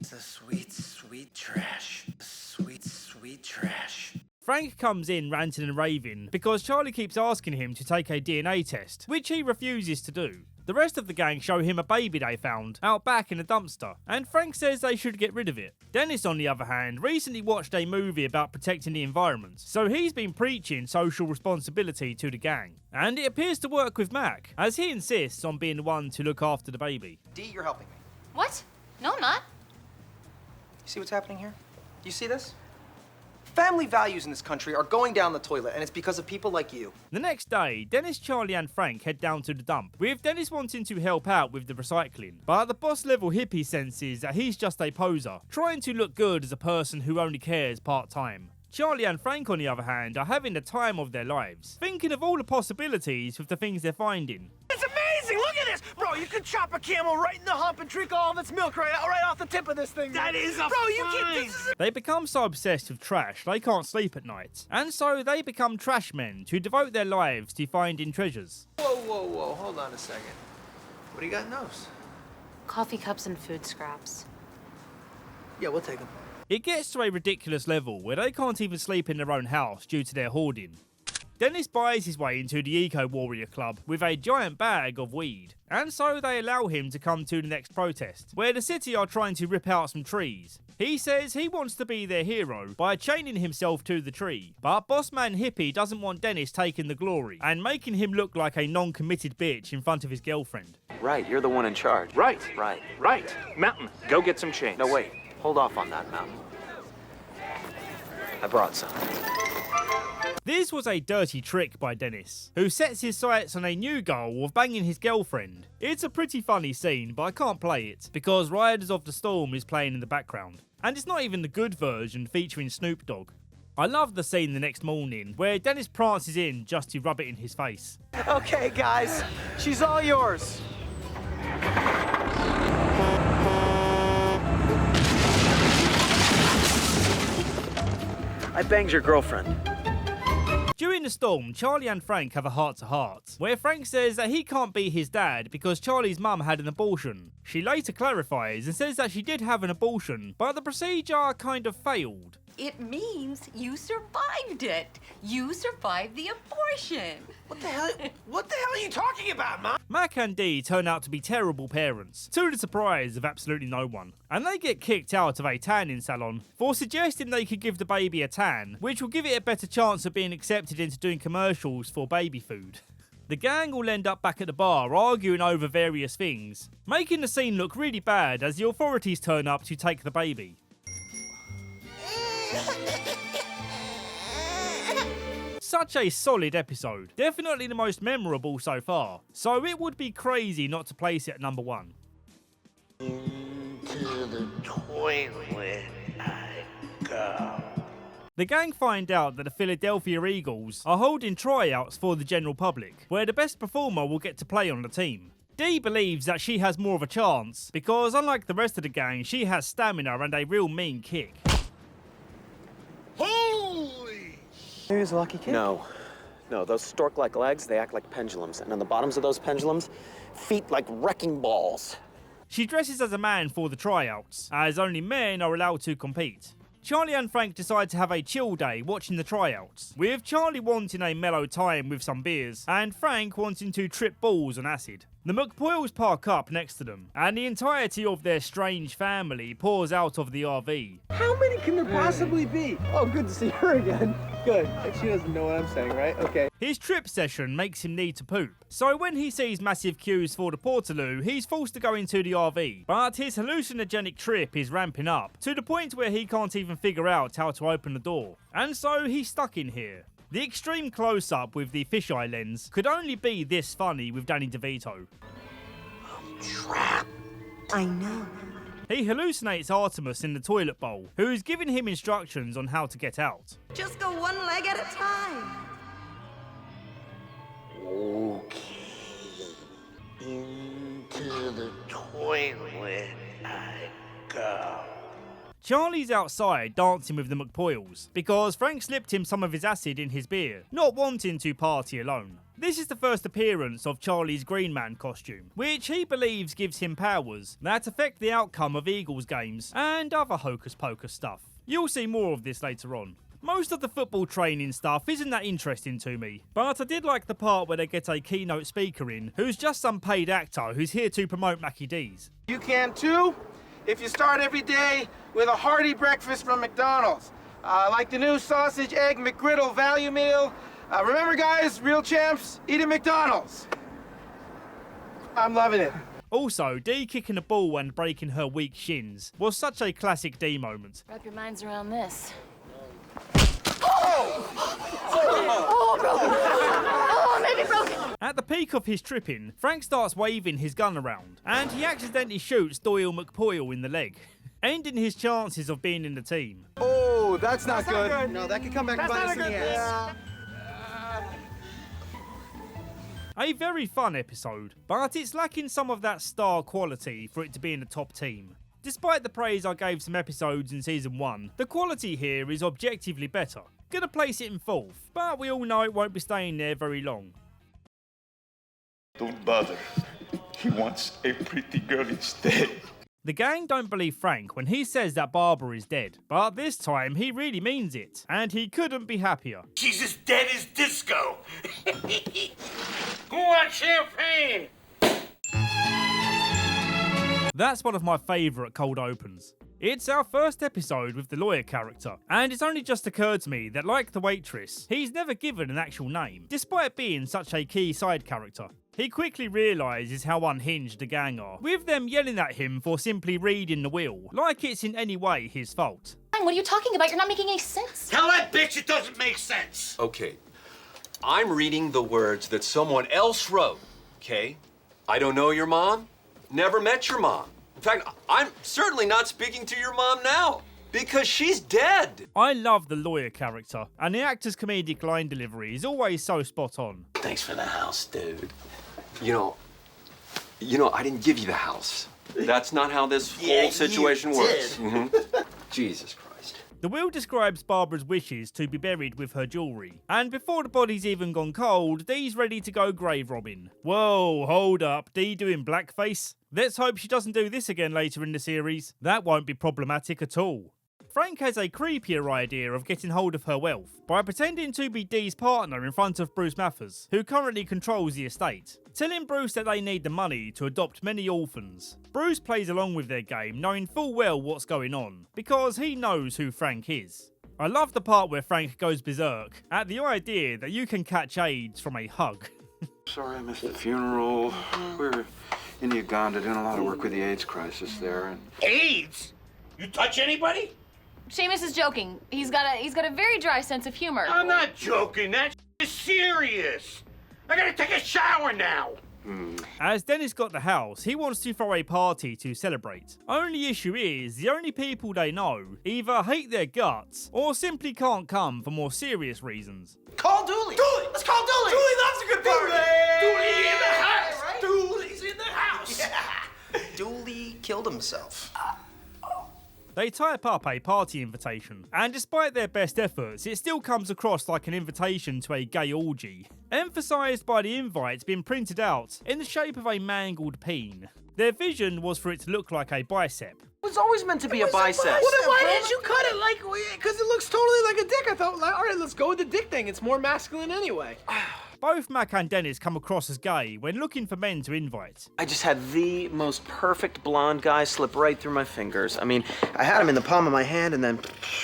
The sweet, sweet trash. The sweet, sweet trash. Frank comes in ranting and raving because Charlie keeps asking him to take a DNA test, which he refuses to do. The rest of the gang show him a baby they found out back in a dumpster, and Frank says they should get rid of it. Dennis, on the other hand, recently watched a movie about protecting the environment, so he's been preaching social responsibility to the gang. And it appears to work with Mac, as he insists on being the one to look after the baby. Dee, you're helping me. What? No, I'm not. You see what's happening here? You see this? Family values in this country are going down the toilet, and it's because of people like you. The next day, Dennis, Charlie and Frank head down to the dump, with Dennis wanting to help out with the recycling. But the boss-level hippie senses that he's just a poser, trying to look good as a person who only cares part-time. Charlie and Frank, on the other hand, are having the time of their lives, thinking of all the possibilities with the things they're finding. It's amazing! Look at this! Bro, you could chop a camel right in the hump and drink all of its milk right off the tip of this thing. That is a find! They become so obsessed with trash they can't sleep at night, and so they become trash men to devote their lives to finding treasures. Whoa, hold on a second. What do you got in those? Coffee cups and food scraps. Yeah, we'll take them. It gets to a ridiculous level where they can't even sleep in their own house due to their hoarding. Dennis buys his way into the Eco-Warrior Club with a giant bag of weed, and so they allow him to come to the next protest, where the city are trying to rip out some trees. He says he wants to be their hero by chaining himself to the tree, but Bossman Hippie doesn't want Dennis taking the glory and making him look like a non-committed bitch in front of his girlfriend. Right, you're the one in charge. Right. Right. Right. Mountain, go get some chains. No, wait. Hold off on that, Mountain. I brought some. This was a dirty trick by Dennis, who sets his sights on a new goal of banging his girlfriend. It's a pretty funny scene, but I can't play it, because Riders of the Storm is playing in the background. And it's not even the good version featuring Snoop Dogg. I love the scene the next morning, where Dennis prances in just to rub it in his face. Okay, guys, she's all yours. I banged your girlfriend. During the storm, Charlie and Frank have a heart-to-heart, where Frank says that he can't be his dad because Charlie's mum had an abortion. She later clarifies and says that she did have an abortion, but the procedure kind of failed. It means you survived it. You survived the abortion. What the hell are you talking about, Mom? Mac and Dee turn out to be terrible parents, to the surprise of absolutely no one. And they get kicked out of a tanning salon for suggesting they could give the baby a tan, which will give it a better chance of being accepted into doing commercials for baby food. The gang all end up back at the bar arguing over various things, making the scene look really bad as the authorities turn up to take the baby. Such a solid episode, definitely the most memorable so far, so it would be crazy not to place it at number 1. Into the toilet I go. The gang find out that the Philadelphia Eagles are holding tryouts for the general public, where the best performer will get to play on the team. Dee believes that she has more of a chance, because unlike the rest of the gang, she has stamina and a real mean kick. Holy! Maybe it's a lucky kid. No, those stork-like legs, they act like pendulums. And on the bottoms of those pendulums, feet like wrecking balls. She dresses as a man for the tryouts, as only men are allowed to compete. Charlie and Frank decide to have a chill day watching the tryouts, with Charlie wanting a mellow time with some beers, and Frank wanting to trip balls on acid. The McPoyles park up next to them, and the entirety of their strange family pours out of the RV. How many can there possibly be? Oh, good to see her again. Good. Like she doesn't know what I'm saying, right? Okay. His trip session makes him need to poop, so when he sees massive queues for the Portaloo, he's forced to go into the RV. But his hallucinogenic trip is ramping up, to the point where he can't even figure out how to open the door. And so he's stuck in here. The extreme close-up with the fisheye lens could only be this funny with Danny DeVito. Trap. I know. He hallucinates Artemis in the toilet bowl, who's giving him instructions on how to get out. Just go one leg at a time. Okay. Into the toilet I go. Charlie's outside dancing with the McPoyles because Frank slipped him some of his acid in his beer, not wanting to party alone. This is the first appearance of Charlie's Green Man costume, which he believes gives him powers that affect the outcome of Eagles games and other hocus pocus stuff. You'll see more of this later on. Most of the football training stuff isn't that interesting to me, but I did like the part where they get a keynote speaker in who's just some paid actor who's here to promote Mackie D's. You can too, if you start every day with a hearty breakfast from McDonald's. Like the new sausage, egg, McGriddle value meal. Remember guys, real champs, eat at McDonald's. I'm loving it. Also, Dee kicking a ball and breaking her weak shins was such a classic Dee moment. Wrap your minds around this. At the peak of his tripping, Frank starts waving his gun around, and he accidentally shoots Toil McPoyle in the leg, ending his chances of being in the team. Oh, that's not good. No, that could come back and bite us in the ass. A very fun episode, but it's lacking some of that star quality for it to be in the top team. Despite the praise I gave some episodes in season 1, the quality here is objectively better. Gonna place it in 4th, but we all know it won't be staying there very long. Don't bother. He wants a pretty girl instead. The gang don't believe Frank when he says that Barbara is dead, but this time he really means it, and he couldn't be happier. She's as dead as disco. Who wants champagne? That's one of my favourite cold opens. It's our first episode with the lawyer character, and it's only just occurred to me that, like the waitress, he's never given an actual name, despite being such a key side character. He quickly realises how unhinged the gang are, with them yelling at him for simply reading the will, like it's in any way his fault. What are you talking about? You're not making any sense. Tell that bitch it doesn't make sense. Okay, I'm reading the words that someone else wrote, okay? I don't know your mom, never met your mom. In fact, I'm certainly not speaking to your mom now, because she's dead. I love the lawyer character, and the actor's comedic line delivery is always so spot on. Thanks for the house, dude. You know, I didn't give you the house. That's not how this whole situation works. Jesus Christ. The will describes Barbara's wishes to be buried with her jewellery, and before the body's even gone cold, Dee's ready to go grave robbing. Whoa, hold up, Dee doing blackface? Let's hope she doesn't do this again later in the series. That won't be problematic at all. Frank has a creepier idea of getting hold of her wealth by pretending to be Dee's partner in front of Bruce Mathers, who currently controls the estate, telling Bruce that they need the money to adopt many orphans. Bruce plays along with their game, knowing full well what's going on, because he knows who Frank is. I love the part where Frank goes berserk at the idea that you can catch AIDS from a hug. Sorry I missed the funeral. We're in Uganda doing a lot of work with the AIDS crisis there. And AIDS? You touch anybody? Seamus is joking. He's got a very dry sense of humor. I'm not joking. That is serious. I gotta take a shower now. As Dennis got the house, he wants to throw a party to celebrate. Only issue is, the only people they know either hate their guts or simply can't come for more serious reasons. Call Dooley. Dooley! Let's call Dooley! Dooley loves a good party. Dooley in the house. right? Dooley's in the house. Yeah. Dooley killed himself. They type up a party invitation, and despite their best efforts, it still comes across like an invitation to a gay orgy, emphasised by the invite being printed out in the shape of a mangled peen. Their vision was for it to look like a bicep. It was always meant to be a bicep. Well, then why didn't you cut it like, because it looks totally like a dick. I thought, all right, let's go with the dick thing. It's more masculine anyway. Both Mac and Dennis come across as gay when looking for men to invite. I just had the most perfect blonde guy slip right through my fingers. I mean, I had him in the palm of my hand and then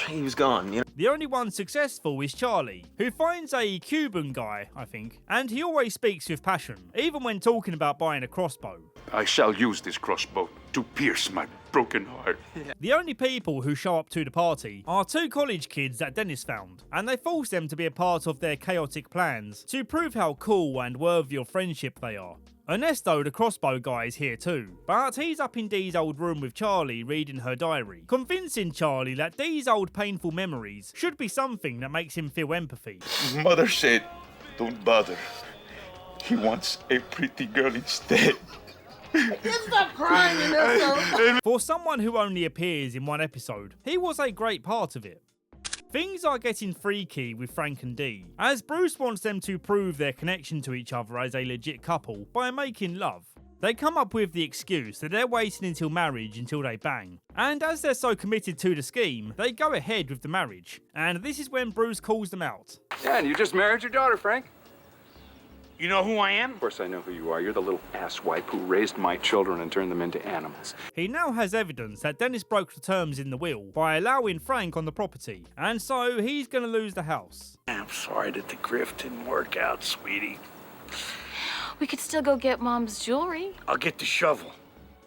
he was gone, you know? The only one successful is Charlie, who finds a Cuban guy, I think, and he always speaks with passion, even when talking about buying a crossbow. I shall use this crossbow to pierce my broken heart. The only people who show up to the party are two college kids that Dennis found, and they force them to be a part of their chaotic plans to prove how cool and worthy of friendship they are. Ernesto, the crossbow guy, is here too, but he's up in Dee's old room with Charlie reading her diary, convincing Charlie that Dee's old painful memories should be something that makes him feel empathy. Mother said, don't bother. He wants a pretty girl instead. Stop crying in this. For someone who only appears in one episode, he was a great part of it. Things are getting freaky with Frank and Dee, as Bruce wants them to prove their connection to each other as a legit couple by making love. They come up with the excuse that they're waiting until marriage until they bang, and as they're so committed to the scheme, they go ahead with the marriage, and this is when Bruce calls them out. Yeah, and you just married your daughter, Frank. You know who I am? Of course I know who you are. You're the little asswipe who raised my children and turned them into animals. He now has evidence that Dennis broke the terms in the will by allowing Frank on the property, and so he's gonna lose the house. I'm sorry that the grift didn't work out, sweetie. We could still go get Mom's jewelry. I'll get the shovel.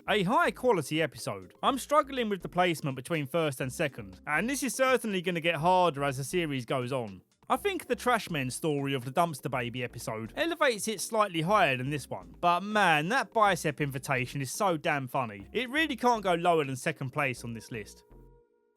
A high quality episode. I'm struggling with the placement between first and second, and this is certainly going to get harder as the series goes on. I think the Trashmen story of the Dumpster Baby episode elevates it slightly higher than this one, but man, that bicep invitation is so damn funny. It really can't go lower than second place on this list.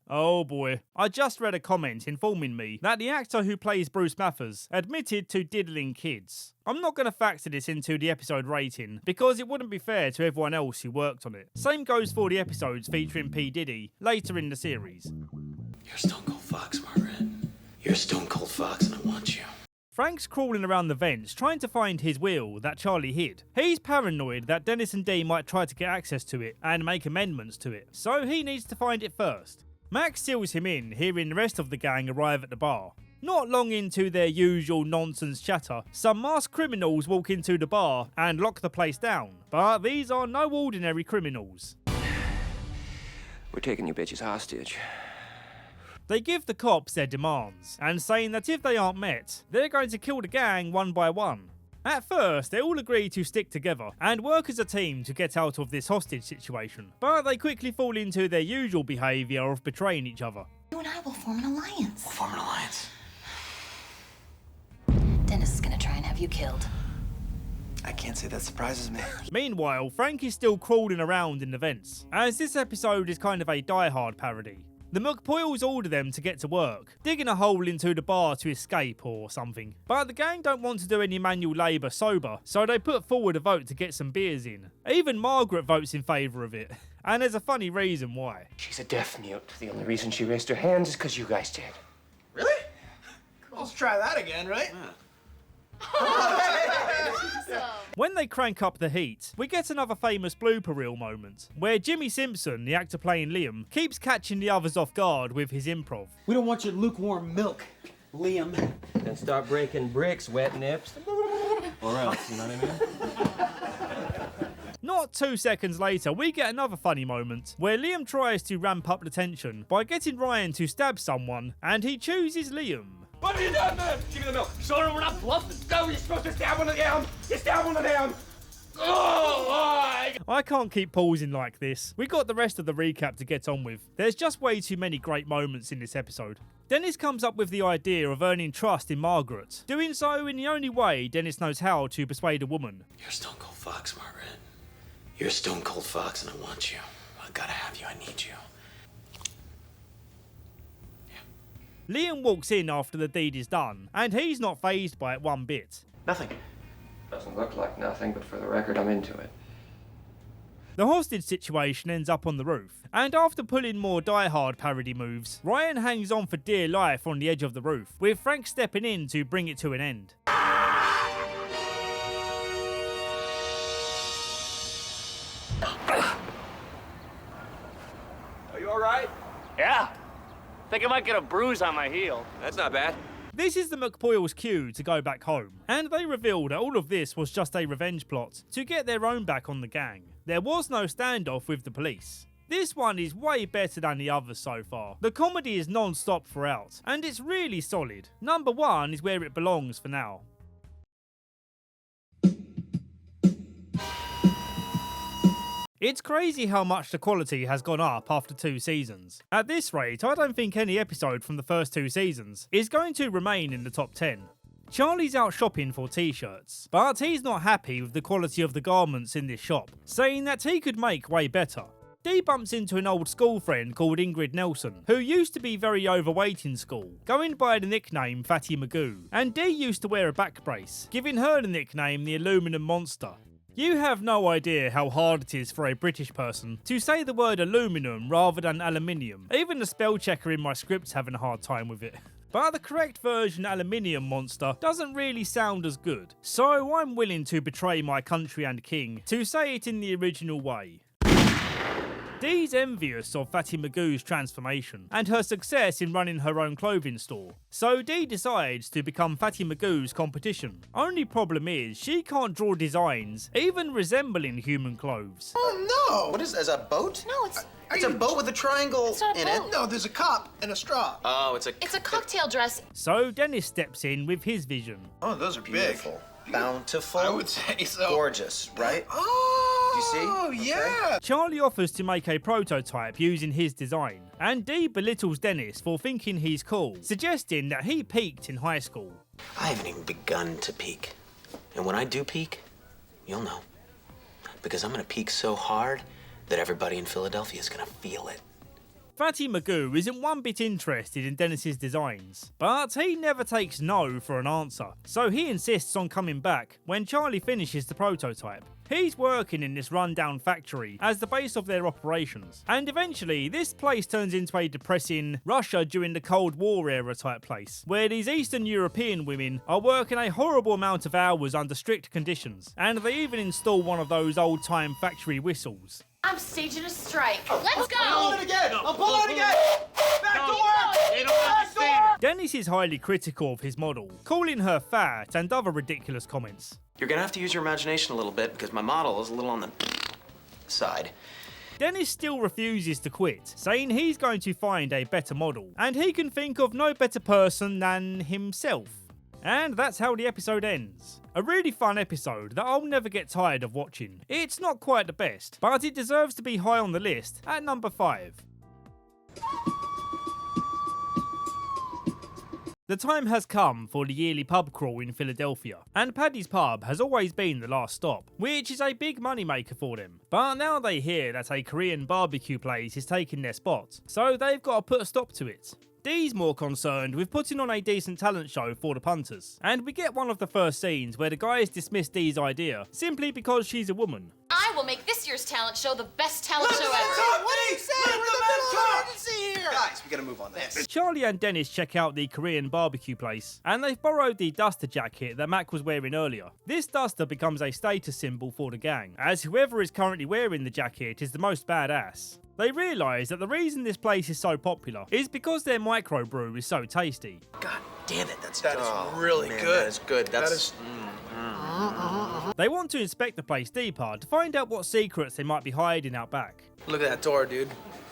Oh boy, I just read a comment informing me that the actor who plays Bruce Mathers admitted to diddling kids. I'm not going to factor this into the episode rating because it wouldn't be fair to everyone else who worked on it. Same goes for the episodes featuring P. Diddy later in the series. You're Stone Cold Fox, Margaret. You're Stone Cold Fox and I want you. Frank's crawling around the vents trying to find his will that Charlie hid. He's paranoid that Dennis and Dee might try to get access to it and make amendments to it, so he needs to find it first. Max seals him in, hearing the rest of the gang arrive at the bar. Not long into their usual nonsense chatter, some masked criminals walk into the bar and lock the place down, but these are no ordinary criminals. We're taking you bitches hostage. They give the cops their demands, and saying that if they aren't met, they're going to kill the gang one by one. At first, they all agree to stick together and work as a team to get out of this hostage situation, but they quickly fall into their usual behaviour of betraying each other. You and I will form an alliance. We'll form an alliance. Dennis is gonna try and have you killed. I can't say that surprises me. Meanwhile, Frank is still crawling around in the vents, as this episode is kind of a Die Hard parody. The McPoyles order them to get to work, digging a hole into the bar to escape or something. But the gang don't want to do any manual labour sober, so they put forward a vote to get some beers in. Even Margaret votes in favour of it, and there's a funny reason why. She's a deaf mute. The only reason she raised her hands is because you guys did. Really? Let's try that again, right? When they crank up the heat, we get another famous blooper reel moment, where Jimmy Simpson, the actor playing Liam, keeps catching the others off guard with his improv. We don't want your lukewarm milk, Liam. Then start breaking bricks, wet nips. Or else, you know what I mean? Not 2 seconds later, we get another funny moment, where Liam tries to ramp up the tension by getting Ryan to stab someone, and he chooses Liam. What have you done, man? Give me the milk. Show them we're not bluffing. No, you're supposed to stab one of them. You stab one of them. Oh, I can't keep pausing like this. We got the rest of the recap to get on with. There's just way too many great moments in this episode. Dennis comes up with the idea of earning trust in Margaret, doing so in the only way Dennis knows how to persuade a woman. You're Stone Cold Fox, Margaret. You're Stone Cold Fox and I want you. I gotta have you. I need you. Liam walks in after the deed is done, and he's not fazed by it one bit. Nothing. Doesn't look like nothing, but for the record, I'm into it. The hostage situation ends up on the roof, and after pulling more Die Hard parody moves, Ryan hangs on for dear life on the edge of the roof, with Frank stepping in to bring it to an end. Are you all right? Yeah. Think I might get a bruise on my heel. That's not bad. This is the McPoyles' cue to go back home, and they reveal that all of this was just a revenge plot to get their own back on the gang. There was no standoff with the police. This one is way better than the others so far. The comedy is non-stop throughout, and it's really solid. Number 1 is where it belongs for now. It's crazy how much the quality has gone up after 2 seasons. At this rate, I don't think any episode from the first 2 seasons is going to remain in the top 10. Charlie's out shopping for t-shirts, but he's not happy with the quality of the garments in this shop, saying that he could make way better. Dee bumps into an old school friend called Ingrid Nelson, who used to be very overweight in school, going by the nickname Fatty Magoo, and Dee used to wear a back brace, giving her the nickname the Aluminum Monster. You have no idea how hard it is for a British person to say the word aluminum rather than aluminium. Even the spell checker in my script's having a hard time with it. But the correct version, aluminium monster, doesn't really sound as good. So I'm willing to betray my country and king to say it in the original way. Dee's envious of Fatty Magoo's transformation and her success in running her own clothing store. So Dee decides to become Fatty Magoo's competition. Only problem is, she can't draw designs even resembling human clothes. Oh no! What is this, a boat? No, it's It's a boat with a triangle It's not a in boat. it. No, there's a cup and a straw. Oh, it's a cocktail dress. So Dennis steps in with his vision. Oh, those are beautiful. Bountiful. I would say so. Gorgeous, right? Oh, Do you see? Oh, yeah. Charlie offers to make a prototype using his design, and Dee belittles Dennis for thinking he's cool, suggesting that he peaked in high school. I haven't even begun to peak. And when I do peak, you'll know. Because I'm gonna peak so hard that everybody in Philadelphia is gonna feel it. Fatty Magoo isn't one bit interested in Dennis's designs, but he never takes no for an answer, so he insists on coming back when Charlie finishes the prototype. He's working in this rundown factory as the base of their operations, and eventually this place turns into a depressing Russia during the Cold War era type place, where these Eastern European women are working a horrible amount of hours under strict conditions, and they even install one of those old-time factory whistles. I'm staging a strike. Let's go! I'm pulling again! I'm pulling again! Back to work! They don't understand. Dennis is highly critical of his model, calling her fat and other ridiculous comments. You're gonna have to use your imagination a little bit because my model is a little on the side. Dennis still refuses to quit, saying he's going to find a better model, and he can think of no better person than himself. And that's how the episode ends. A really fun episode that I'll never get tired of watching. It's not quite the best, but it deserves to be high on the list at number 5. The time has come for the yearly pub crawl in Philadelphia, and Paddy's Pub has always been the last stop, which is a big moneymaker for them. But now they hear that a Korean barbecue place is taking their spot, so they've got to put a stop to it. Dee's more concerned with putting on a decent talent show for the punters, and we get one of the first scenes where the guys dismiss Dee's idea simply because she's a woman. I will make this year's talent show the best talent show ever. What are you saying? We're in the middle of an emergency here. Guys, we gotta move on this. Charlie and Dennis check out the Korean barbecue place, and they've borrowed the duster jacket that Mac was wearing earlier. This duster becomes a status symbol for the gang, as whoever is currently wearing the jacket is the most badass. They realise that the reason this place is so popular is because their microbrew is so tasty. God damn it, that is really man, good. That is good. That is. They want to inspect the place deeper to find out what secrets they might be hiding out back. Look at that door, dude.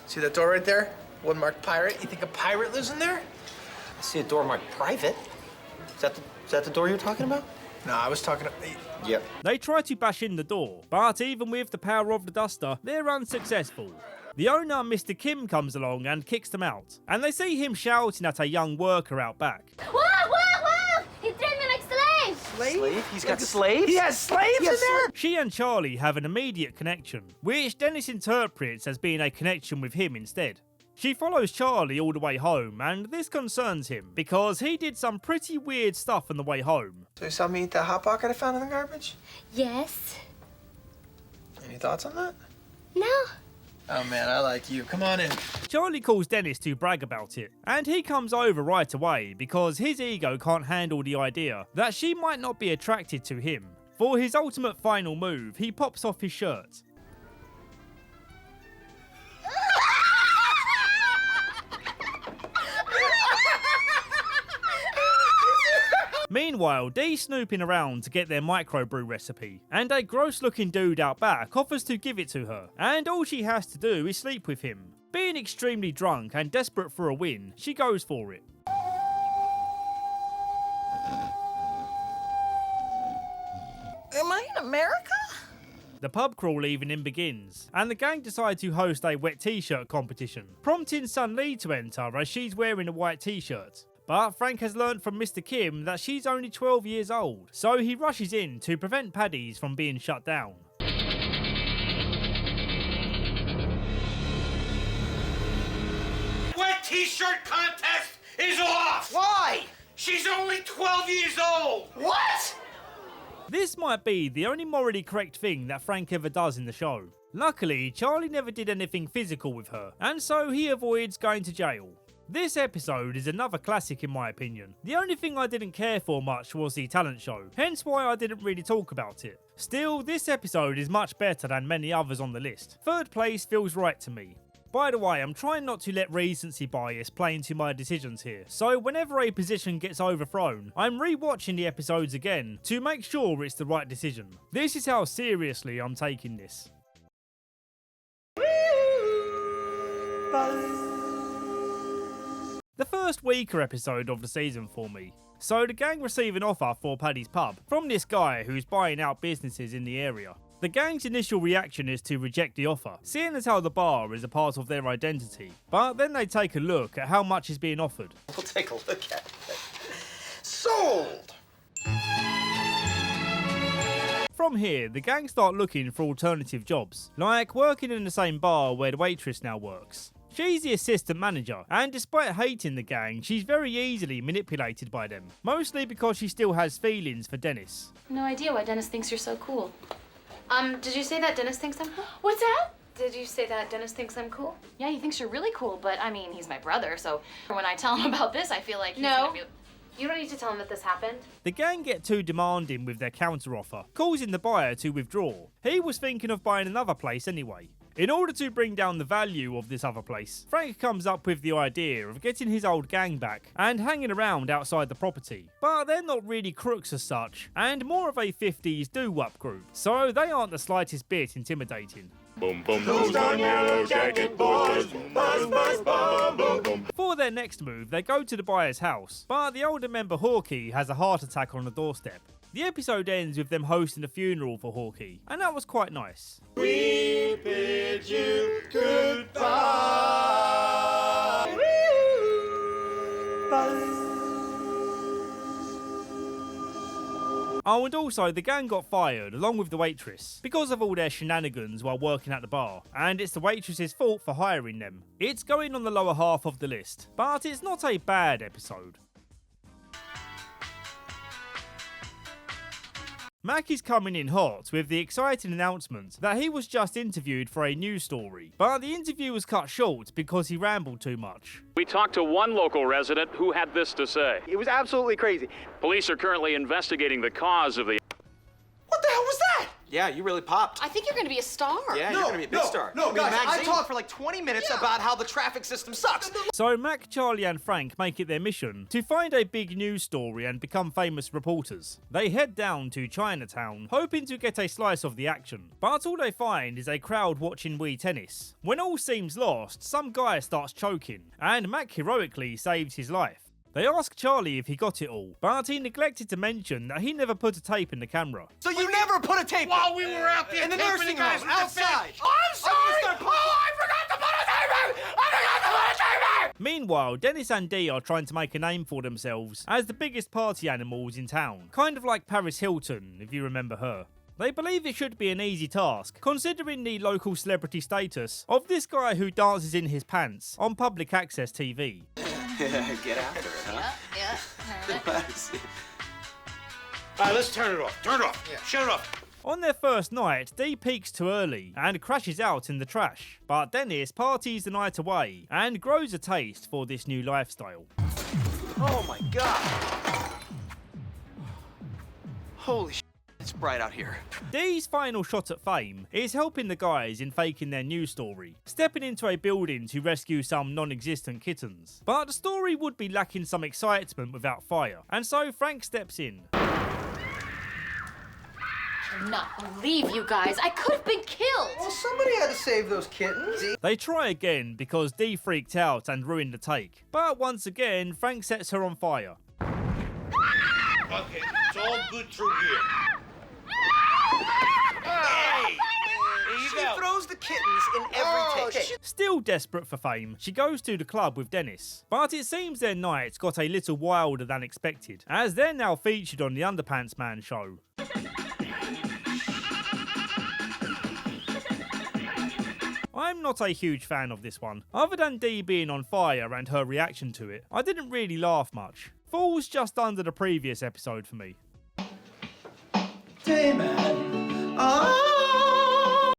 See that door right there? One marked pirate. You think a pirate lives in there? I see a door marked private. Is that the door you're talking about? No, I was talking. Yep. They try to bash in the door, but even with the power of the duster, they're unsuccessful. The owner, Mr. Kim, comes along and kicks them out, and they see him shouting at a young worker out back. Whoa, whoa, whoa! He treated me like slave! Slave? He's got slaves? He has slaves in there? She and Charlie have an immediate connection, which Dennis interprets as being a connection with him instead. She follows Charlie all the way home, and this concerns him, because he did some pretty weird stuff on the way home. So you saw me eat that Hot Pocket I found in the garbage? Yes. Any thoughts on that? No. Oh man, I like you. Come on in. Charlie calls Dennis to brag about it, and he comes over right away because his ego can't handle the idea that she might not be attracted to him. For his ultimate final move, he pops off his shirt. Meanwhile, Dee's snooping around to get their microbrew recipe, and a gross-looking dude out back offers to give it to her, and all she has to do is sleep with him. Being extremely drunk and desperate for a win, she goes for it. Am I in America? The pub crawl evening begins, and the gang decide to host a wet t-shirt competition, prompting Sun Lee to enter as she's wearing a white t-shirt. But Frank has learnt from Mr. Kim that she's only 12 years old, so he rushes in to prevent Paddy's from being shut down. Wet t-shirt contest is off! Why? She's only 12 years old! What? This might be the only morally correct thing that Frank ever does in the show. Luckily, Charlie never did anything physical with her, and so he avoids going to jail. This episode is another classic in my opinion. The only thing I didn't care for much was the talent show, hence why I didn't really talk about it. Still, this episode is much better than many others on the list. Third place feels right to me. By the way, I'm trying not to let recency bias play into my decisions here, so whenever a position gets overthrown, I'm re-watching the episodes again to make sure it's the right decision. This is how seriously I'm taking this. The first weaker episode of the season for me. So the gang receive an offer for Paddy's pub from this guy who's buying out businesses in the area. The gang's initial reaction is to reject the offer, seeing as how the bar is a part of their identity. But then they take a look at how much is being offered. We'll take a look at it. Sold! From here, the gang start looking for alternative jobs, like working in the same bar where the waitress now works. She's the assistant manager, and despite hating the gang, she's very easily manipulated by them, mostly because she still has feelings for Dennis. No idea why Dennis thinks you're so cool. Did you say that Dennis thinks I'm cool? What's that? Did you say that Dennis thinks I'm cool? Yeah, he thinks you're really cool, but I mean, he's my brother, so when I tell him about this, I feel like he's gonna be... You don't need to tell him that this happened. The gang get too demanding with their counteroffer, causing the buyer to withdraw. He was thinking of buying another place anyway. In order to bring down the value of this other place, Frank comes up with the idea of getting his old gang back and hanging around outside the property. But they're not really crooks as such, and more of a 50s doo-wop group, so they aren't the slightest bit intimidating. Boom, boom, those down yellow jacket boys. Buzz, buzz, bum, boom, boom. For their next move, they go to the buyer's house, but the older member Hawkeye has a heart attack on the doorstep. The episode ends with them hosting a funeral for Hawkeye, and that was quite nice. We bid you goodbye. Oh, and also, the gang got fired, along with the waitress, because of all their shenanigans while working at the bar, and it's the waitress's fault for hiring them. It's going on the lower half of the list, but it's not a bad episode. Mac is coming in hot with the exciting announcement that he was just interviewed for a news story, but the interview was cut short because he rambled too much. We talked to one local resident who had this to say. It was absolutely crazy. Police are currently investigating the cause of the... What the hell was that? Yeah, you really popped. I think you're gonna be a star. Yeah, you're gonna be a big star. No, guys, I magazine. talked for like 20 minutes about how the traffic system sucks. So Mac, Charlie and Frank make it their mission to find a big news story and become famous reporters. They head down to Chinatown, hoping to get a slice of the action. But all they find is a crowd watching Wii tennis. When all seems lost, some guy starts choking, and Mac heroically saves his life. They ask Charlie if he got it all, but he neglected to mention that he never put a tape in the camera. So you never put a tape while we were out there in the taping nursing the guys home, with the outside. Oh, I'm sorry! Oh, I forgot to put a tape in! I forgot to put a tape in! Meanwhile, Dennis and Dee are trying to make a name for themselves as the biggest party animals in town, kind of like Paris Hilton, if you remember her. They believe it should be an easy task, considering the local celebrity status of this guy who dances in his pants on public access TV. Get after it, huh? Yeah. All right, let's turn it off. Turn it off. Yeah. Shut it off. On their first night, Dee peaks too early and crashes out in the trash. But Dennis parties the night away and grows a taste for this new lifestyle. Oh my god. Holy shit, it's bright out here. Dee's final shot at fame is helping the guys in faking their news story, stepping into a building to rescue some non-existent kittens. But the story would be lacking some excitement without fire, and so Frank steps in. I cannot believe you guys. I could have been killed. Well, somebody had to save those kittens. They try again because Dee freaked out and ruined the take. But once again, Frank sets her on fire. Okay, it's all good through here. Hey! She throws the kittens in every take. Still desperate for fame, she goes to the club with Dennis. But it seems their night got a little wilder than expected, as they're now featured on the Underpants Man show. I'm not a huge fan of this one. Other than Dee being on fire and her reaction to it, I didn't really laugh much. Falls just under the previous episode for me. Dayman.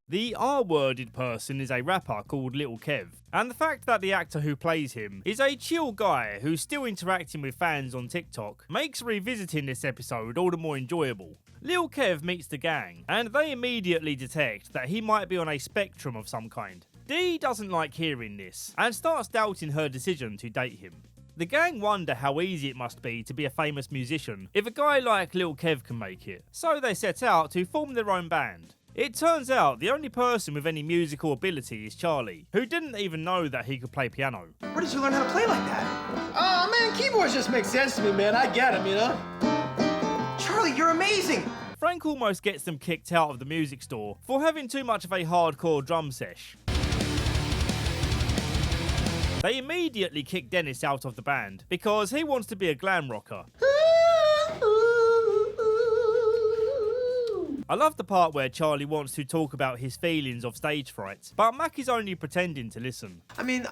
The R-worded person is a rapper called Lil Kev, and the fact that the actor who plays him is a chill guy who's still interacting with fans on TikTok makes revisiting this episode all the more enjoyable. Lil Kev meets the gang, and they immediately detect that he might be on a spectrum of some kind. Dee doesn't like hearing this, and starts doubting her decision to date him. The gang wonder how easy it must be to be a famous musician if a guy like Lil Kev can make it, so they set out to form their own band. It turns out the only person with any musical ability is Charlie, who didn't even know that he could play piano. Where did you learn how to play like that? Oh, man, keyboards just make sense to me, man. I get them, you know? Charlie, you're amazing! Frank almost gets them kicked out of the music store for having too much of a hardcore drum sesh. They immediately kick Dennis out of the band because he wants to be a glam rocker. I love the part where Charlie wants to talk about his feelings of stage fright, but Mac is only pretending to listen. I mean,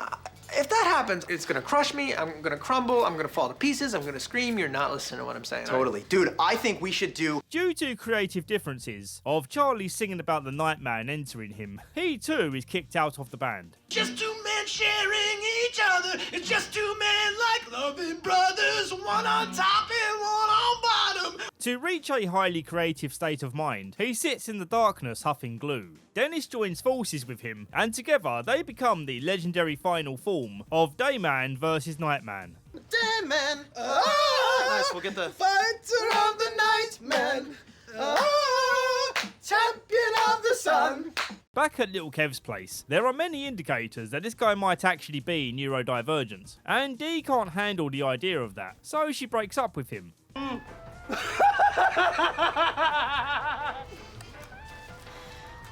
if that happens, it's gonna crush me, I'm gonna crumble, I'm gonna fall to pieces, I'm gonna scream, you're not listening to what I'm saying. Totally. Right? Dude, I think we should do... Due to creative differences of Charlie singing about the Nightman entering him, he too is kicked out of the band. Just two men sharing each other. It's just two men like loving brothers, one on top and one on bottom. To reach a highly creative state of mind, he sits in the darkness huffing glue. Dennis joins forces with him, and together they become the legendary final form of Dayman versus Nightman. Dayman! Nice, we'll get the... Fighter of the night, man! Champion of the sun! Back at Little Kev's place, there are many indicators that this guy might actually be neurodivergent, and Dee can't handle the idea of that, so she breaks up with him.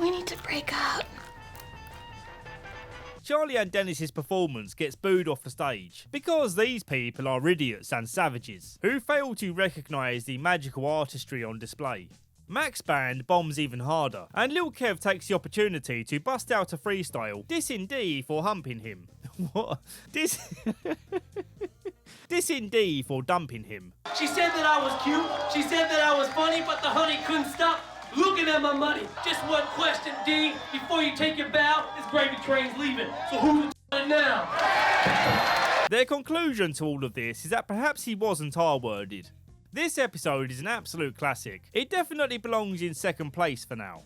We need to break up. Charlie and Dennis's performance gets booed off the stage because these people are idiots and savages who fail to recognise the magical artistry on display. Mac's band bombs even harder, and Lil Kev takes the opportunity to bust out a freestyle, dissing Dee for humping him. What? Dissing Dee for dumping him. She said that I was cute, she said that I was funny, but the honey couldn't stop looking at my money. Just one question, D, before you take your bow, this gravy train's leaving, so who's the now? Their conclusion to all of this is that perhaps he wasn't R-worded. This episode is an absolute classic. It definitely belongs in second place for now.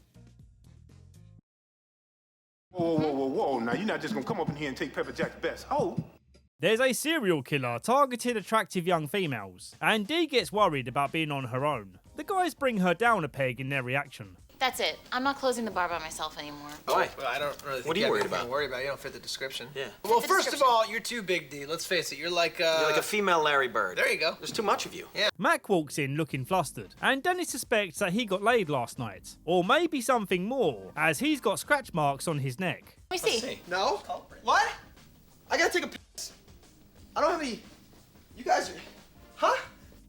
Whoa. Now, you're not just gonna come up in here and take Pepperjack's best hoe. There's a serial killer targeting attractive young females, and Dee gets worried about being on her own. The guys bring her down a peg in their reaction. That's it. I'm not closing the bar by myself anymore. Why? Well, I don't really think what are you worried about? Worry about. You don't fit the description. Yeah. Well, first of all, you're too big, D. Let's face it. You're like a female Larry Bird. There you go. There's too much of you. Yeah. Mac walks in looking flustered, and Dennis suspects that he got laid last night. Or maybe something more, as he's got scratch marks on his neck. Let me see. No? What? I gotta take a piss. I don't have any... You guys are... Huh?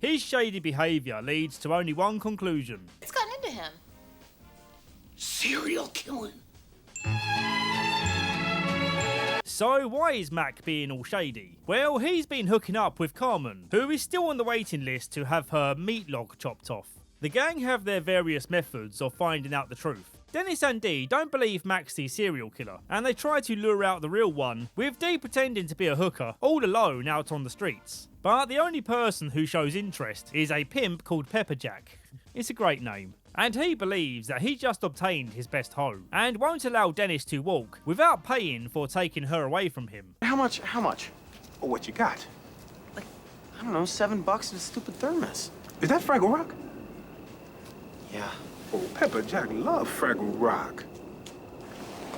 His shady behaviour leads to only one conclusion. It's gotten into him. Serial killing. So why is Mac being all shady? Well, he's been hooking up with Carmen, who is still on the waiting list to have her meat log chopped off. The gang have their various methods of finding out the truth. Dennis and Dee don't believe Mac's the serial killer, and they try to lure out the real one, with Dee pretending to be a hooker, all alone out on the streets. But the only person who shows interest is a pimp called Pepperjack. It's a great name. And he believes that he just obtained his best hoe, and won't allow Dennis to walk without paying for taking her away from him. How much? Oh, what you got? Like, I don't know, $7 in a stupid thermos. Is that Fraggle Rock? Yeah. Oh, Pepperjack love Fraggle Rock.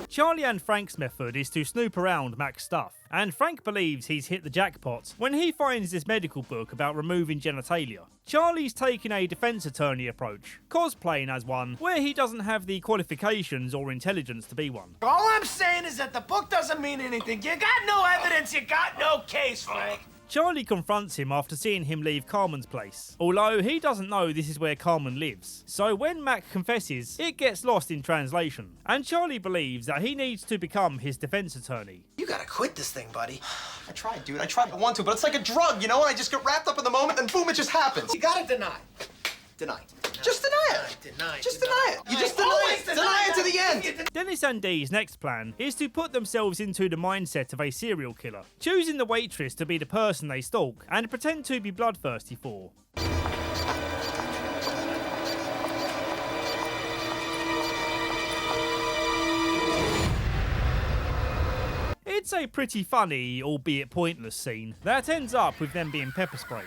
Charlie and Frank's method is to snoop around Mac's stuff, and Frank believes he's hit the jackpot when he finds this medical book about removing genitalia. Charlie's taking a defense attorney approach, cosplaying as one, where he doesn't have the qualifications or intelligence to be one. All I'm saying is that the book doesn't mean anything. You got no evidence, you got no case, Frank. Charlie confronts him after seeing him leave Carmen's place, although he doesn't know this is where Carmen lives. So when Mac confesses, it gets lost in translation, and Charlie believes that he needs to become his defense attorney. You gotta quit this thing, buddy. I tried, dude. I want to, but it's like a drug, you know? I just get wrapped up in the moment, and boom, it just happens. You gotta deny. Deny. Just deny it. Just deny it. You just deny it. Deny it to the end. Dennis and Dee's next plan is to put themselves into the mindset of a serial killer, choosing the waitress to be the person they stalk and pretend to be bloodthirsty for. It's a pretty funny, albeit pointless scene that ends up with them being pepper sprayed.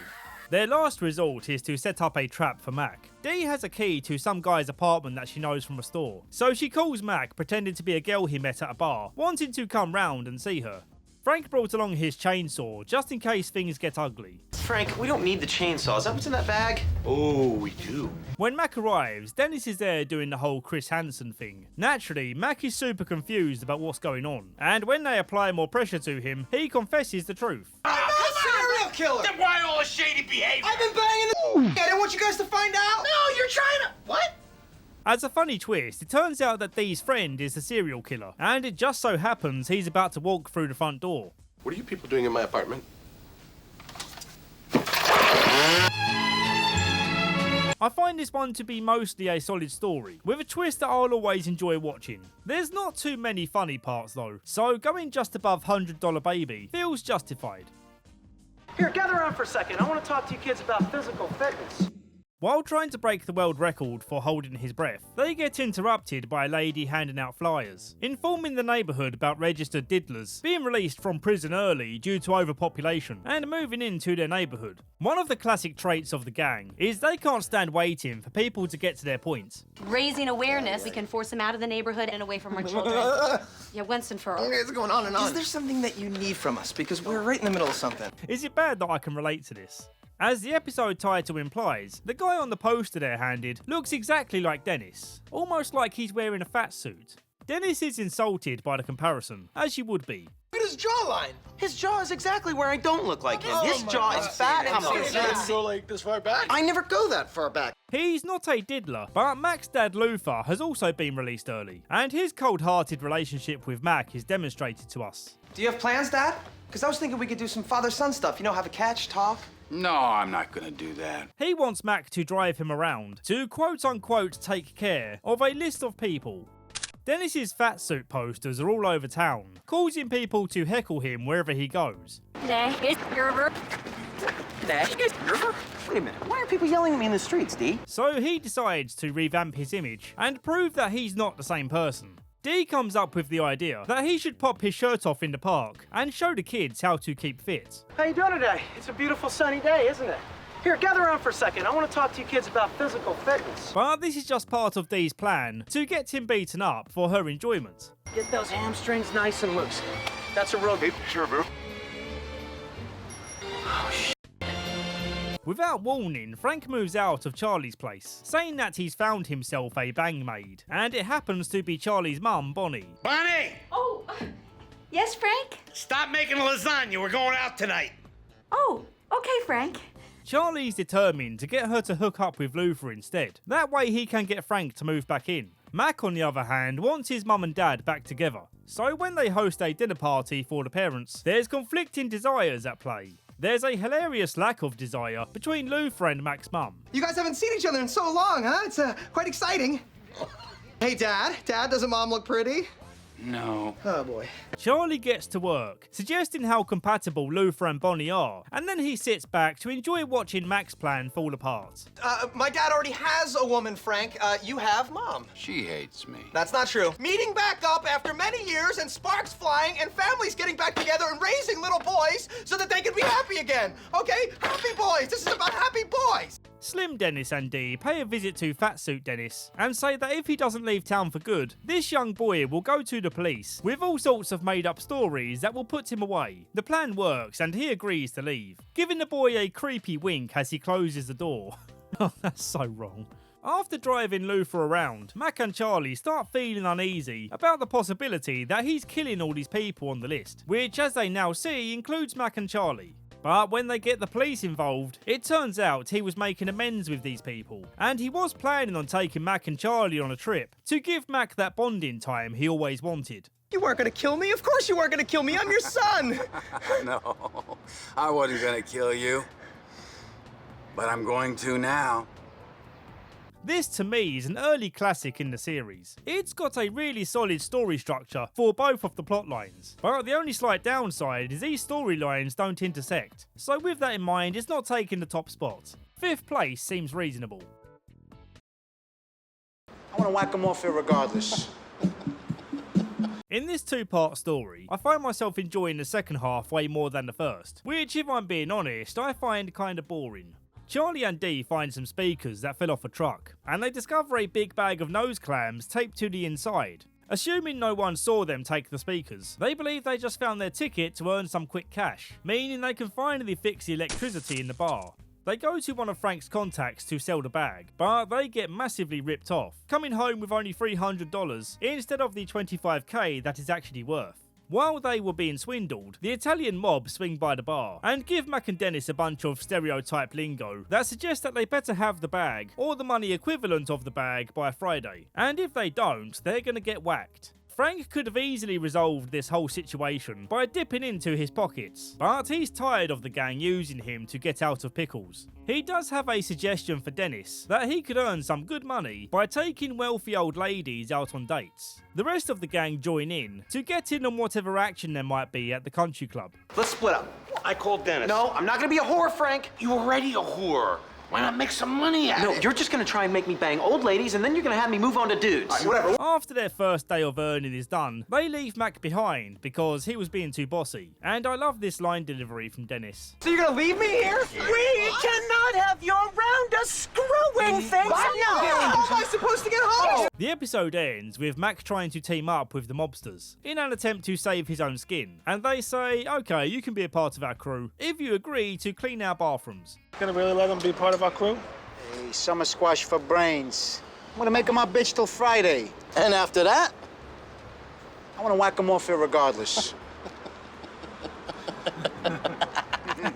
Their last resort is to set up a trap for Mac. Dee has a key to some guy's apartment that she knows from a store, so she calls Mac pretending to be a girl he met at a bar, wanting to come round and see her. Frank brought along his chainsaw just in case things get ugly. Frank, we don't need the chainsaw. Is that what's in that bag? Oh, we do. When Mac arrives, Dennis is there doing the whole Chris Hansen thing. Naturally, Mac is super confused about what's going on, and when they apply more pressure to him, he confesses the truth. I'm not a serial killer. Then why all the shady behavior? I've been banging the I didn't want you guys to find out. No, you're trying to... What? As a funny twist, it turns out that Dee's friend is the serial killer, and it just so happens he's about to walk through the front door. What are you people doing in my apartment? I find this one to be mostly a solid story, with a twist that I'll always enjoy watching. There's not too many funny parts though, so going just above $100 Baby feels justified. Here, gather around for a second. I want to talk to you kids about physical fitness. While trying to break the world record for holding his breath, they get interrupted by a lady handing out flyers, informing the neighbourhood about registered diddlers being released from prison early due to overpopulation and moving into their neighbourhood. One of the classic traits of the gang is they can't stand waiting for people to get to their point. Raising awareness, we can force them out of the neighborhood and away from our children. Yeah, once and for all. Okay, it's going on and on. Is there something that you need from us? Because we're right in the middle of something. Is it bad that I can relate to this? As the episode title implies, the guy on the poster they're handed looks exactly like Dennis, almost like he's wearing a fat suit. Dennis is insulted by the comparison, as you would be. Look at his jawline. His jaw is exactly where I don't look like him. His jaw is fat and You go like this far back? I never go that far back. He's not a diddler, but Mac's dad Luther has also been released early, and his cold-hearted relationship with Mac is demonstrated to us. Do you have plans, Dad? Because I was thinking we could do some father-son stuff. You know, have a catch, talk. No, I'm not gonna do that. He wants Mac to drive him around, to quote-unquote take care of a list of people. Dennis's fat suit posters are all over town, causing people to heckle him wherever he goes. Wait a minute, why are people yelling at me in the streets, Dee? So he decides to revamp his image and prove that he's not the same person. Dee comes up with the idea that he should pop his shirt off in the park and show the kids how to keep fit. How you doing today? It's a beautiful sunny day, isn't it? Here, gather around for a second. I want to talk to you kids about physical fitness. But this is just part of Dee's plan to get him beaten up for her enjoyment. Get those hamstrings nice and loose. That's a real... Sure, bro. Without warning, Frank moves out of Charlie's place, saying that he's found himself a bang maid, and it happens to be Charlie's mum, Bonnie. Bonnie! Oh, yes, Frank? Stop making lasagna. We're going out tonight. Oh, okay, Frank. Charlie's determined to get her to hook up with Luther instead. That way he can get Frank to move back in. Mac, on the other hand, wants his mum and dad back together. So when they host a dinner party for the parents, there's conflicting desires at play. There's a hilarious lack of desire between Luther and Mac's mum. You guys haven't seen each other in so long, huh? It's quite exciting. Hey, Dad. Dad, doesn't Mom look pretty? No. Oh, boy. Charlie gets to work, suggesting how compatible Luther and Bonnie are, and then he sits back to enjoy watching Mac's plan fall apart. My dad already has a woman, Frank. You have Mom. She hates me. That's not true. Meeting back up after many years and sparks flying and families getting back together and raising little boys so that they can be happy again. Okay? Happy boys. This is about happy boys. Slim Dennis and Dee pay a visit to Fatsuit Dennis and say that if he doesn't leave town for good, this young boy will go to the police with all sorts of made-up stories that will put him away. The plan works and he agrees to leave, giving the boy a creepy wink as he closes the door. Oh, that's so wrong. After driving Luther around, Mac and Charlie start feeling uneasy about the possibility that he's killing all these people on the list, which, as they now see, includes Mac and Charlie. But when they get the police involved, it turns out he was making amends with these people, and he was planning on taking Mac and Charlie on a trip to give Mac that bonding time he always wanted. You weren't gonna kill me? Of course you weren't gonna kill me. I'm your son. No, I wasn't gonna kill you. But I'm going to now. This to me is an early classic in the series. It's got a really solid story structure for both of the plot lines, but the only slight downside is these storylines don't intersect, so with that in mind it's not taking the top spot. 5th place seems reasonable. I want to whack them off here regardless. In this 2-part story, I find myself enjoying the second half way more than the first, which if I'm being honest, I find kinda boring. Charlie and Dee find some speakers that fell off a truck, and they discover a big bag of nose clams taped to the inside. Assuming no one saw them take the speakers, they believe they just found their ticket to earn some quick cash, meaning they can finally fix the electricity in the bar. They go to one of Frank's contacts to sell the bag, but they get massively ripped off, coming home with only $300 instead of the $25k that is actually worth. While they were being swindled, the Italian mob swing by the bar and give Mac and Dennis a bunch of stereotype lingo that suggests that they better have the bag or the money equivalent of the bag by Friday, and if they don't, they're gonna get whacked. Frank could have easily resolved this whole situation by dipping into his pockets, but he's tired of the gang using him to get out of pickles. He does have a suggestion for Dennis that he could earn some good money by taking wealthy old ladies out on dates. The rest of the gang join in to get in on whatever action there might be at the country club. Let's split up. I called Dennis. No, I'm not gonna be a whore, Frank. You already a whore. Why not make some money at it? No, you're just gonna try and make me bang old ladies, and then you're gonna have me move on to dudes. Whatever. After their first day of earning is done, they leave Mac behind because he was being too bossy. And I love this line delivery from Dennis. So you're gonna leave me here? We cannot have you around us screwing things up. How am I supposed to get home? The episode ends with Mac trying to team up with the mobsters in an attempt to save his own skin. And they say, okay, you can be a part of our crew if you agree to clean our bathrooms. Gonna really let him be part of our crew? Hey, summer squash for brains. I'm gonna make him my bitch till Friday. And after that, I wanna whack him off here regardless.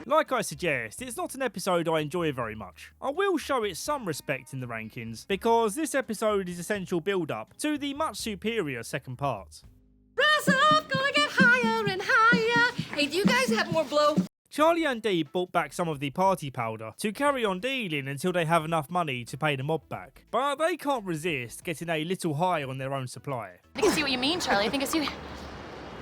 Like I suggest, it's not an episode I enjoy very much. I will show it some respect in the rankings, because this episode is essential build-up to the much superior second part. Rise up, gonna get higher and higher. Hey, do you guys have more blow? Charlie and Dee bought back some of the party powder to carry on dealing until they have enough money to pay the mob back. But they can't resist getting a little high on their own supply. I can see what you mean, Charlie. I think I see.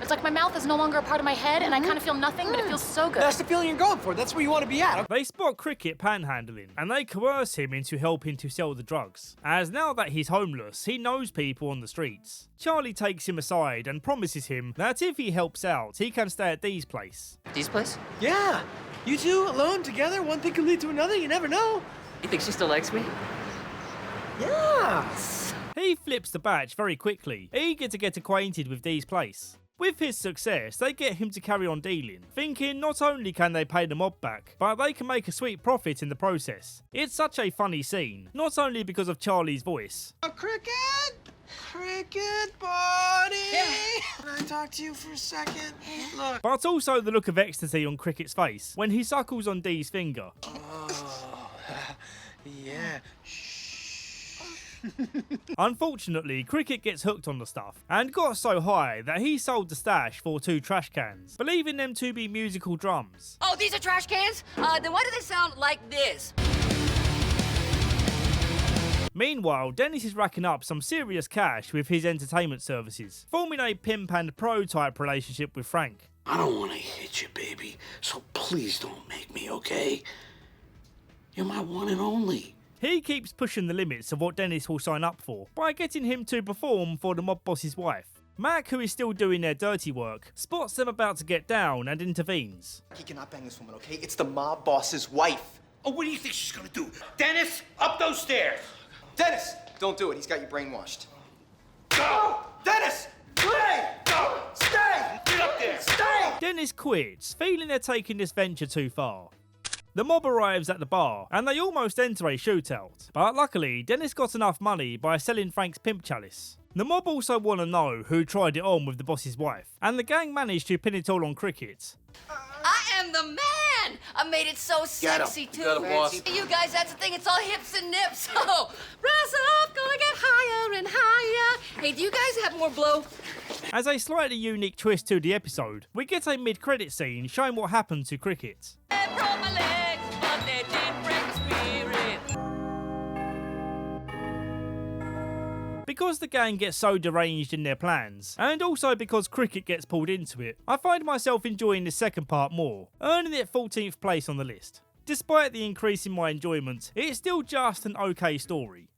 It's like my mouth is no longer a part of my head, and I kind of feel nothing, but it feels so good. That's the feeling you're going for. That's where you want to be at. They spot Cricket panhandling, and they coerce him into helping to sell the drugs, as now that he's homeless, he knows people on the streets. Charlie takes him aside and promises him that if he helps out, he can stay at Dee's place. Dee's place? Yeah. You two alone together, one thing could lead to another. You never know. You think she still likes me? Yeah. He flips the batch very quickly, eager to get acquainted with Dee's place. With his success, they get him to carry on dealing, thinking not only can they pay the mob back, but they can make a sweet profit in the process. It's such a funny scene, not only because of Charlie's voice. Cricket? Cricket, buddy! Yeah. Can I talk to you for a second? Look. But also the look of ecstasy on Cricket's face when he suckles on Dee's finger. Oh, yeah. Unfortunately, Cricket gets hooked on the stuff and got so high that he sold the stash for 2 trash cans, believing them to be musical drums. Oh, these are trash cans? Then why do they sound like this? Meanwhile, Dennis is racking up some serious cash with his entertainment services, forming a pimp and pro type relationship with Frank. I don't want to hit you, baby, so please don't make me, okay? You're my one and only. He keeps pushing the limits of what Dennis will sign up for by getting him to perform for the mob boss's wife. Mac, who is still doing their dirty work, spots them about to get down and intervenes. He cannot bang this woman, okay? It's the mob boss's wife. Oh, what do you think she's gonna do? Dennis, up those stairs! Dennis! Don't do it. He's got you brainwashed. Go! Dennis! Stay! Go! Stay! Get up there! Stay! Dennis quits, feeling they're taking this venture too far. The mob arrives at the bar, and they almost enter a shootout. But luckily, Dennis got enough money by selling Frank's pimp chalice. The mob also want to know who tried it on with the boss's wife, and the gang managed to pin it all on Cricket. I am the man! I made it so sexy, too. You guys, that's the thing. It's all hips and nips. Oh, rise up, gonna get higher and higher. Hey, do you guys have more blow? As a slightly unique twist to the episode, we get a mid-credit scene showing what happened to Cricket. Because the gang gets so deranged in their plans, and also because Cricket gets pulled into it, I find myself enjoying the second part more, earning it 14th place on the list. Despite the increase in my enjoyment, it's still just an okay story.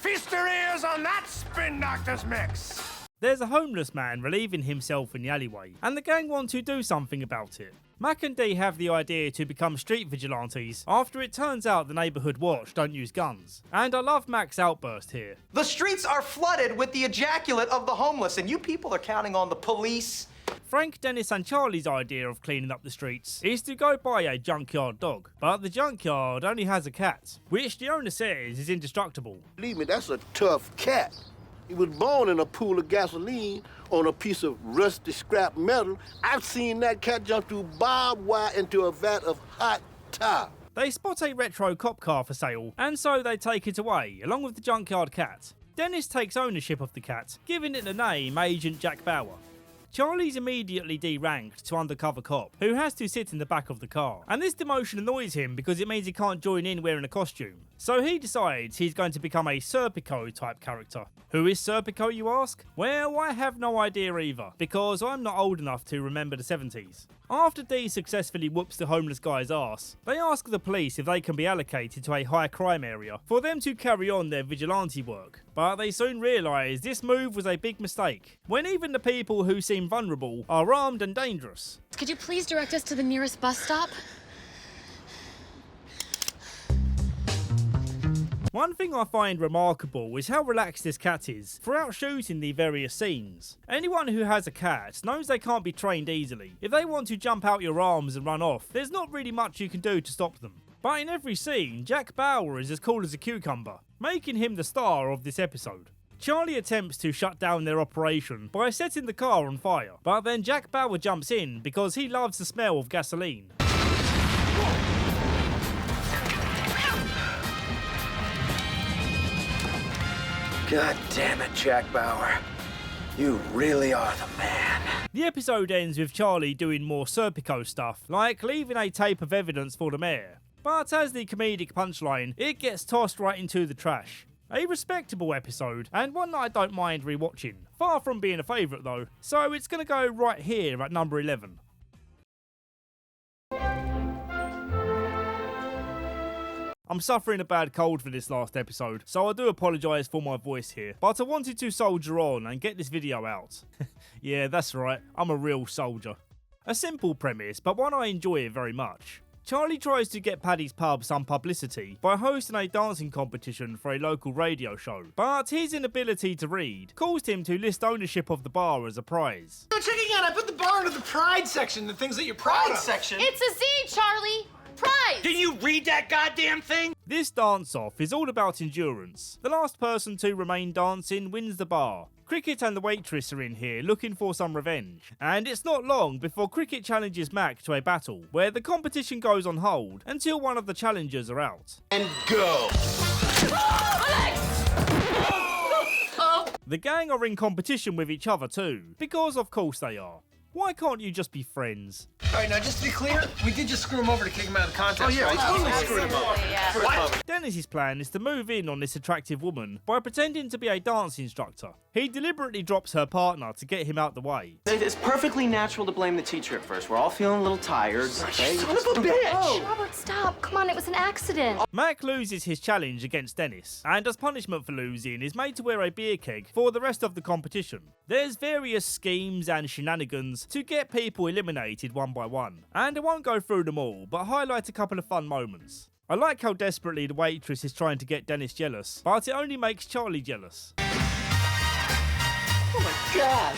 Feast your ears on that Spin Doctors mix. There's a homeless man relieving himself in the alleyway, and the gang want to do something about it. Mac and Dee have the idea to become street vigilantes after it turns out the neighbourhood watch don't use guns. And I love Mac's outburst here. The streets are flooded with the ejaculate of the homeless, and you people are counting on the police. Frank, Dennis and Charlie's idea of cleaning up the streets is to go buy a junkyard dog, but the junkyard only has a cat, which the owner says is indestructible. Believe me, that's a tough cat. He was born in a pool of gasoline on a piece of rusty scrap metal. I've seen that cat jump through barbed wire into a vat of hot tar. They spot a retro cop car for sale, and so they take it away, along with the junkyard cat. Dennis takes ownership of the cat, giving it the name Agent Jack Bauer. Charlie's immediately deranked to undercover cop, who has to sit in the back of the car. And this demotion annoys him because it means he can't join in wearing a costume. So he decides he's going to become a Serpico type character. Who is Serpico, you ask? Well, I have no idea either, because I'm not old enough to remember the 70s. After Dee successfully whoops the homeless guy's ass, they ask the police if they can be allocated to a high crime area for them to carry on their vigilante work. But they soon realise this move was a big mistake, when even the people who seem vulnerable are armed and dangerous. Could you please direct us to the nearest bus stop? One thing I find remarkable is how relaxed this cat is throughout shooting the various scenes. Anyone who has a cat knows they can't be trained easily. If they want to jump out your arms and run off, there's not really much you can do to stop them. But in every scene, Jack Bauer is as cool as a cucumber, making him the star of this episode. Charlie attempts to shut down their operation by setting the car on fire, but then Jack Bauer jumps in because he loves the smell of gasoline. God damn it, Jack Bauer. You really are the man. The episode ends with Charlie doing more Serpico stuff, like leaving a tape of evidence for the mayor. But as the comedic punchline, it gets tossed right into the trash. A respectable episode, and one that I don't mind rewatching. Far from being a favourite though, so it's going to go right here at number 11. I'm suffering a bad cold for this last episode, so I do apologise for my voice here, but I wanted to soldier on and get this video out. Yeah, that's right, I'm a real soldier. A simple premise, but one I enjoy very much. Charlie tries to get Paddy's pub some publicity by hosting a dancing competition for a local radio show, but his inability to read caused him to list ownership of the bar as a prize. Check again, I put the bar into the pride section, the things that you're proud of. section? It's a Z, Charlie! Prize! Did you read that goddamn thing? This dance-off is all about endurance. The last person to remain dancing wins the bar. Cricket and the waitress are in here looking for some revenge, and it's not long before Cricket challenges Mac to a battle, where the competition goes on hold until one of the challengers are out. And go! The gang are in competition with each other too, because of course they are. Why can't you just be friends? All right, now just to be clear, we did just screw him over to kick him out of the contest. Oh, yeah, we totally screwed him over. Yeah. What? Dennis's plan is to move in on this attractive woman by pretending to be a dance instructor. He deliberately drops her partner to get him out the way. It's perfectly natural to blame the teacher at first. We're all feeling a little tired, okay? Son of a bitch! Robert, stop. Come on, it was an accident. Mac loses his challenge against Dennis, and as punishment for losing is made to wear a beer keg for the rest of the competition. There's various schemes and shenanigans to get people eliminated one by one, and I won't go through them all, but highlight a couple of fun moments. I like how desperately the waitress is trying to get Dennis jealous, but it only makes Charlie jealous. Oh my god!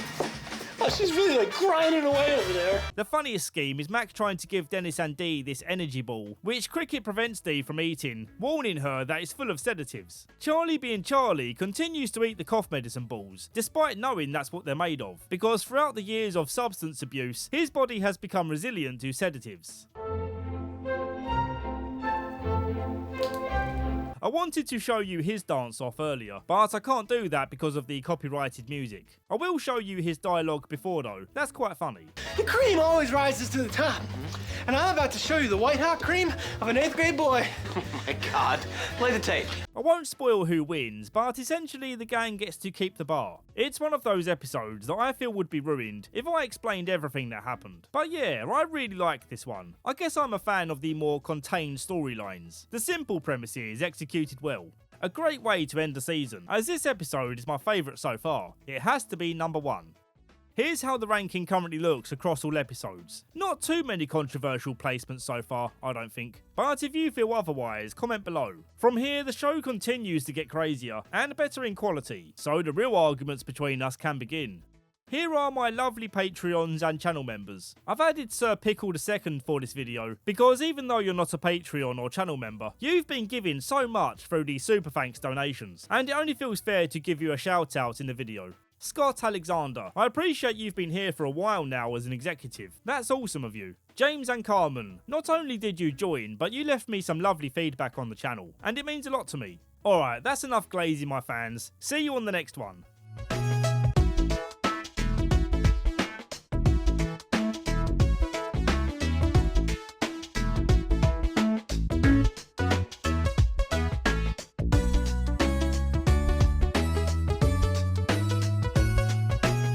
Oh, she's really like grinding away over there. The funniest scheme is Mac trying to give Dennis and Dee this energy ball, which Cricket prevents Dee from eating, warning her that it's full of sedatives. Charlie, being Charlie, continues to eat the cough medicine balls, despite knowing that's what they're made of, because throughout the years of substance abuse, his body has become resilient to sedatives. I wanted to show you his dance-off earlier, but I can't do that because of the copyrighted music. I will show you his dialogue before though, that's quite funny. The cream always rises to the top. and I'm about to show you the white hot cream of an 8th grade boy. Oh my God. Play the tape. I won't spoil who wins, but essentially the gang gets to keep the bar. It's one of those episodes that I feel would be ruined if I explained everything that happened. But yeah, I really like this one. I guess I'm a fan of the more contained storylines. The simple premises executed well. A great way to end the season, as this episode is my favourite so far. It has to be number 1. Here's how the ranking currently looks across all episodes. Not too many controversial placements so far, I don't think. But if you feel otherwise, comment below. From here, the show continues to get crazier and better in quality, so the real arguments between us can begin. Here are my lovely Patreons and channel members. I've added Sir Pickle II for this video, because even though you're not a Patreon or channel member, you've been giving so much through the super thanks donations, and it only feels fair to give you a shout out in the video. Scott Alexander, I appreciate you've been here for a while now as an executive. That's awesome of you. James and Carmen, not only did you join, but you left me some lovely feedback on the channel, and it means a lot to me. Alright, that's enough glazing, my fans. See you on the next one.